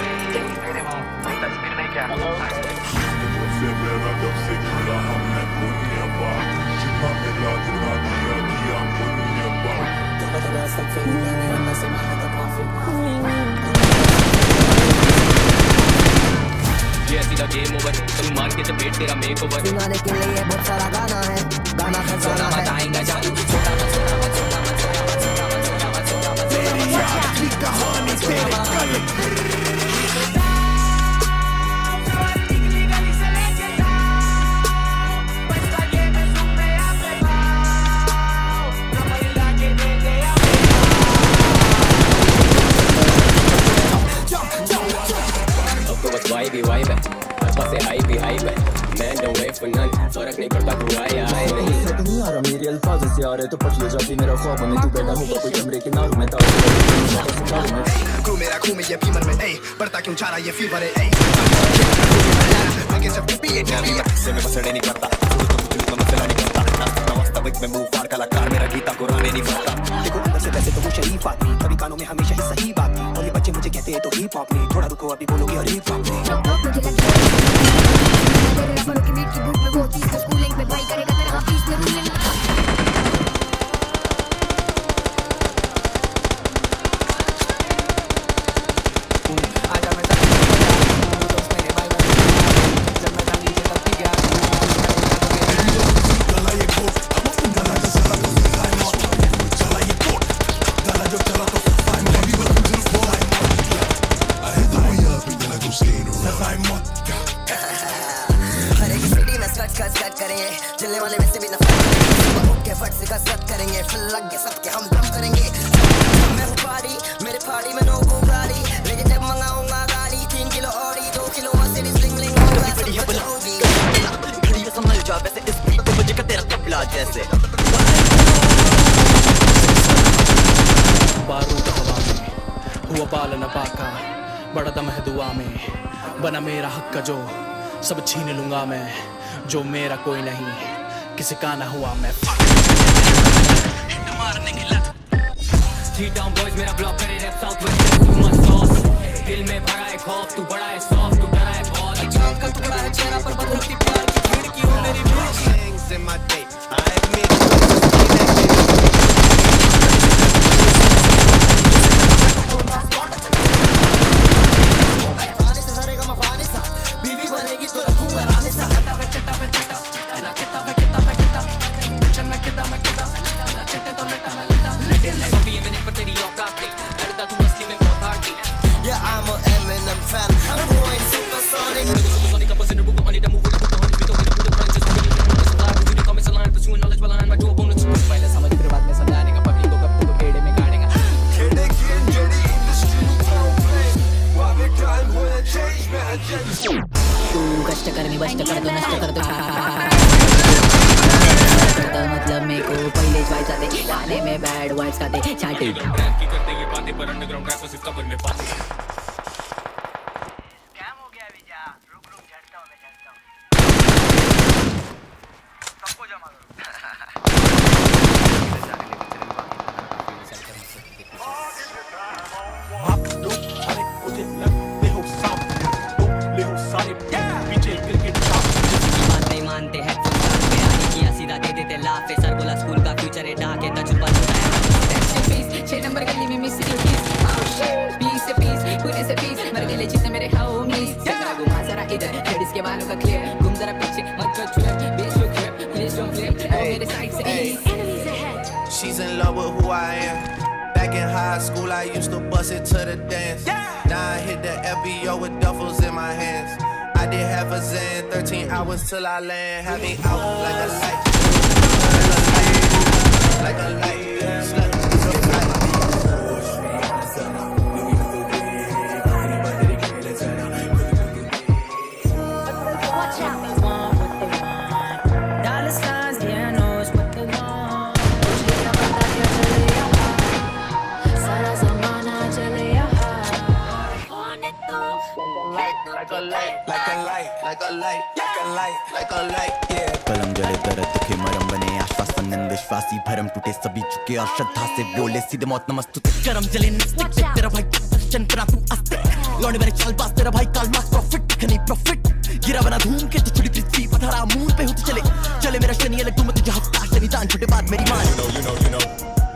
मेरे मुंह तस्वीर नहीं क्या से मेरा जब से खड़ा हमने पुण्य पाप जितना मिला दुआ दिया किया पुण्य पाप ये सीधा गेम ओवर तुम मान के चपेट तेरा मेक ओवर सुनाने के लिए बहुत सारा गाना है गाना खजाना है बताएंगा जादू मेरी आखिरी कहानी तेरे गले वाइब ही वाइब है बस से हाइप ही हाइप है मैं डोंट वेट फॉर नन फर्क नहीं पड़ता तू आया है नहीं नहीं आ रहा मेरे अल्फाज से आ रहे तो पट ले जाती मेरा ख्वाब में तू बैठा होगा कोई कमरे के नाम में ताऊ मेरा खून में ये फीवर में ए बढ़ता क्यों जा रहा ये फीवर है ए मैं सब भी ये से मैं बसड़े नहीं करता तो मसला नहीं करता ना वास्तविक में मुंह फाड़ कलाकार मेरा गीता कुरान नहीं पढ़ता देखो अंदर से वैसे तो वो शरीफ आदमी कभी कानों में हमेशा ही सही बात और ये बच्चे मुझे कहते हैं तो हिप हॉप नहीं थोड़ा रुको अभी बोलोगे अरे हिप हॉप नहीं की मीट की भूख में वो चीज तो स्कूलिंग में भाई करेगा तेरा ऑफिस में रूलिंग आजा मैं दोस्त मेरे भाई जब मैं था नीचे तब भी गया गला ये घोट गला जो चला तो सिखाए मौत चला ये कोट गला जो चला तो सिखाए मौत अभी वक्त सिर्फ बोला है अरे तो ये अभी गला जो स्केन सिखाए मौत हर एक सीढ़ी में स्कट करेंगे जलने वाले वैसे भी नफरत करेंगे के फट से कसरत करेंगे फिर लग के सबके हम कम करेंगे मैं हूँ पार्टी मेरे पार्टी में नो को गाड़ी लेकिन जब मंगाऊंगा गाड़ी 3 किलो ऑडी 2 किलो मर्सिडीज लिंग लिंग होगा सब कुछ होगी घड़ी में संभल जा वैसे इस बीट को बजे का तेरा तबला जैसे बारूद हवा में हुआ पालन पाका बड़ा दम है दुआ में बना मेरा हक का जो सब छीन लूंगा मैं जो मेरा कोई नहीं किसी का ना हुआ मैं मारने की लत थ्री टाउन बॉयज मेरा ब्लॉक करे rap south west too much sauce दिल में भरा है खौफ तू बड़ा है सॉफ्ट तू डरा है बहुत चांद का टुकड़ा है चेहरा पर बदलती प्यार की खिड़की हो मेरी things in my day I admit Yeah, I'm an Eminem fan. I'm going supersonic. पहले समझ फिर बाद में समझाने का पब्लिक को कब तक पेड़े में गाड़ेगा तू कष्ट करनी बष्ट कर दो नष्ट कर दो मतलब मेरे को पहले वाइब्स आते गाने में बैड वाइब्स आते चाटे की करते ये बातें पर अंडरग्राउंड रैप सिर्फ कवर में पाते स्कैम हो गया विजय रुक रुक झड़ता हूं मैं झड़ता हूं सबको जमा करो नहीं मानते हैं किया सीधा दे देते लाफे सर बोला स्कूल का फ्यूचर है ढाके तजुर्बा होता है 6 नंबर गली में मिस्री किस पीस से पीस पूरे से पीस मर गए जितने मेरे होमीज जरा घुमा जरा इधर लेडीज के बालों का क्लियर घूम जरा पीछे मत कर छुए बीच में क्लियर प्लीज डोंट क्लियर मेरे साइड से enemies ahead She's in love with who I am. Back in high school, I used to bust it to the dance. Now I hit the FBO with duffels in my hands. I did half a Zen, 13 hours till I land. Had me out like a light, like a light, slut, so tight. watch out dollar signs yeah knows what they want सारा ज़माना चले यहाँ Like a light, like a light, like a light, like a light, like a light, yeah. कलम जले दर्द दुखे मरम बने आश्वास वंदन विश्वासी भरम टूटे सभी चुके और श्रद्धा से बोले सीधे मौत नमस्तुते करम जले नस्तिक तेरा भाई क्वेश्चन करा तू आस्ते लौंडे मेरे चाल बास तेरा भाई काल मास प्रॉफिट नहीं प्रॉफिट गिरा बना धूम के तो छुड़ी पृथ्वी पथरा मून पे होती चले चले मेरा शनि अलग तुम तुझे हफ्ता शनि दान छोटे बात मेरी मान you know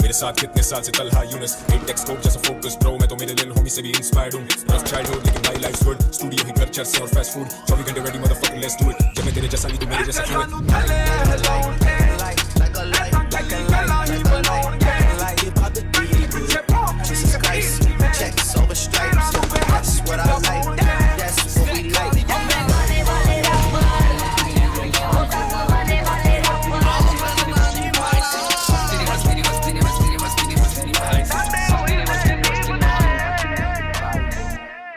मेरे साथ कितने साल से तलहा यूनिस एक स्कोप जैसा फोकस ब्रो मैं तो मेरे लिल होमी से भी इंस्पायर्ड हूं रफ चाइल्डहुड लेकिन माय लाइफ्स गुड स्टूडियो ही घर चर्च और फास्ट फूड 24 घंटे ready motherfucker let's do it जब मैं तेरे जैसा नहीं तो मेरे जैसा क्यों Jesus Christ checks over stripes that's what I like that's what we like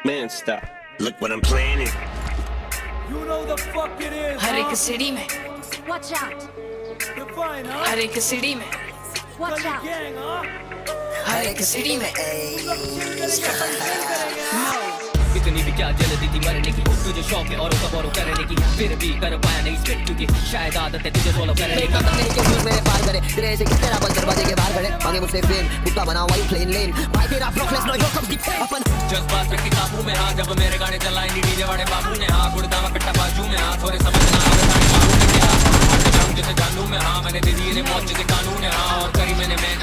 Man, stop. Look what I'm planning. You know the fuck it is हर एक सीढ़ी में Watch out! Define huh हर एक सीढ़ी में Watch out! gang huh हर एक सीढ़ी में इतनी भी क्या जल्दी थी मरने की तुझे शौक है औरों का बोरो करने की फिर भी कर पाया नहीं स्ट्रिक्ट क्योंकि शायद आदत है तुझे फॉलो करने की नहीं के बीच मेरे पार करे तेरे ऐसे कितने ना बंद दरवाजे के बाहर खड़े मांगे मुझसे फेम कुत्ता बनाओ वाई प्लेन लेन भाई तेरा फ्लॉकलेस नो योर कम दी अपन जज्बात पे किताबों में हां जब मेरे गाने चलाए नी डीजे वाले बाबू ने हां गुड़दा में पिट्टा बाजू में हां थोड़े समझना आवे सारे बाबू ने क्या जाऊं जैसे जानू में हां मैंने दे दिए ने मौत के कानून है हां और करी मैंने ग्राइंड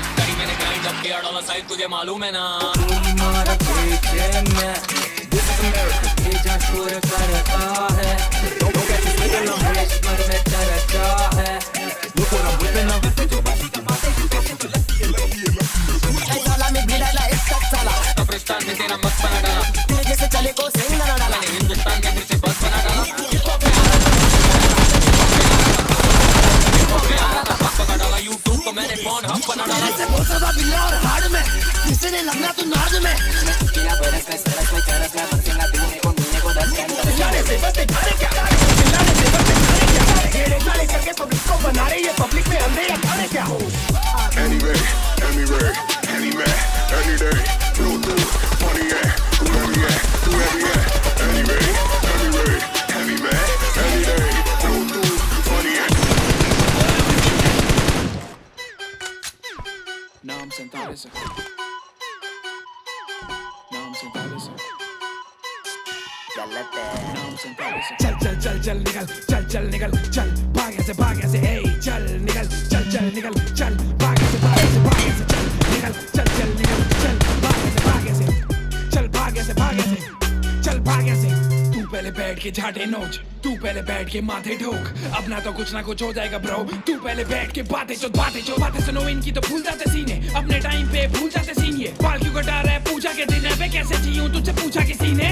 अप किया डॉलर साइड तुझे मालूम है ना तुम्हारा पीछे मैं ये जा शोर करता है पर में डरता है साला में भिड़ा ला एक साला कब्रिस्तान में तेरा मत बना डाला तेरे जैसे चले को सिंह ना डाला हिंदुस्तान के फिर से बस बना डाला यूट्यूब को मैंने फोन हब बना डाला बहुत ज्यादा बिल्ला और हार्ड में किसी ने लगना तू नाज में किया बरस का सड़क में चरस का बचेगा तूने को 10 घंटे जाने से बस दिखाने क्या चिल्लाने से बस दिखाने क्या घेरे गाले करके पब्लिक को बना रही है पब्लिक में अंधेरा खाने क्या हो anywhere any day Bluetooth funny yeah whoever yeah anyway any day Bluetooth funny yeah नाम 47 नाम 47 गलत है नाम 47 चल चल चल चल निकल चल चल निकल चल भागे से ए चल निकल चल निकल चल भागे से चल निकल चल निकल चल भागे से चल भागे से तू पहले बैठ के झाटे नोच तू पहले बैठ के माथे ठोक अपना तो कुछ ना कुछ हो जाएगा ब्रो तू पहले बैठ के बातें सुनो इनकी तो भूल जाते सीने अपने टाइम पे भूल जाते सीन ये बाल क्यों कटा रहा है पूजा के दिन है वे कैसे जीऊं तुझसे पूछा किसी ने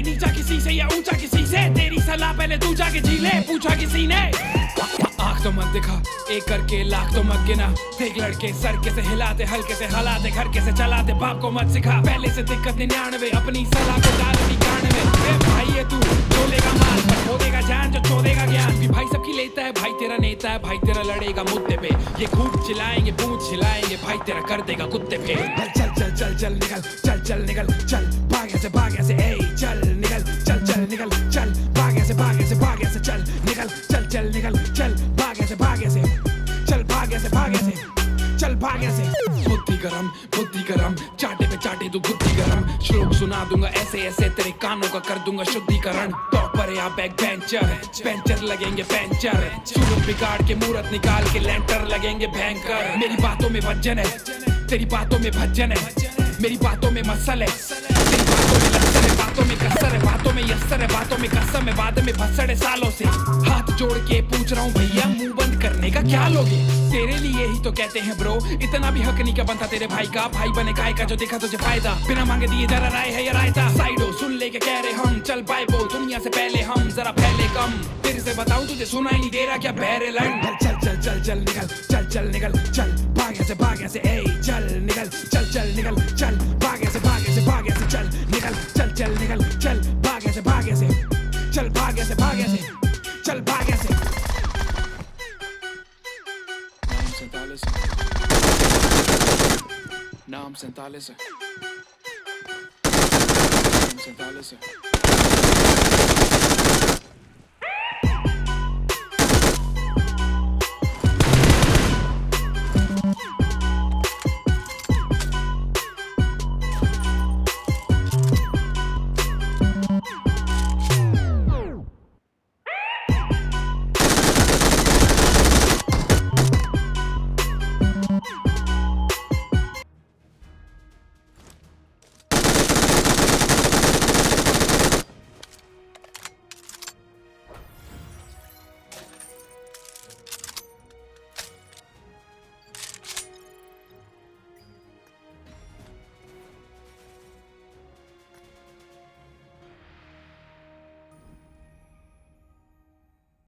नीचा किसी से या ऊंचा किसी से तेरी सलाह पहले तू जाके जी ले पूछा किसी ने आँख तो मत दिखा एक करके लाख तो मत गिना देख लड़के सरके से हिलाते हल्के से हलाते घर के से चलाते बाप को मत सिखा पहले से दिक्कत 99 अपनी सलाह को डाल दी कान में भाई ये तू चोलेगा माल पर खोदेगा जान जो चोदेगा ज्ञान भी भाई सबकी लेता है भाई तेरा नेता है भाई तेरा लड़ेगा मुद्दे पे ये खूब चिल्लाएंगे पूछ छिलाएंगे भाई तेरा कर देगा कुत्ते पे चल निकल चल भागे से ए चल निकल चल भागे से चल निकल चल भागे से बुद्धि गरम चाटे पे चाटे तू बुद्धि गरम श्लोक सुना दूंगा ऐसे तेरे कानों का कर दूंगा शुद्धिकरण टॉप पर या बैक बेंचर लगेंगे पेंचर सूरत बिगाड़ के मूरत निकाल के लेंटर लगेंगे भयंकर मेरी बातों में वजन है तेरी बातों में भजन है मेरी बातों में मसल है तेरी बातों में लस्सर है बातों में कसर है बातों में यस्सर है बातों में कसम है बाद में भसड़ है सालों से हाथ जोड़ के पूछ रहा हूँ भैया मुंह बंद करने का क्या लोगे तेरे लिए ही तो कहते हैं ब्रो इतना भी हक नहीं का बनता तेरे भाई का भाई बने काय का जो देखा तुझे फायदा बिना मांगे दिए जरा राय है या रायता साइडो सुन ले के कह रहे हम चल बाइबल दुनिया से पहले हम जरा पहले कम फिर से बताऊं तुझे सुनाई नहीं दे रहा क्या बहरे लंड चल निकल चल भागे से ए चल निकल चल भागे से चल निकल चल भागे से चल भागे से नाम 47 नाम 47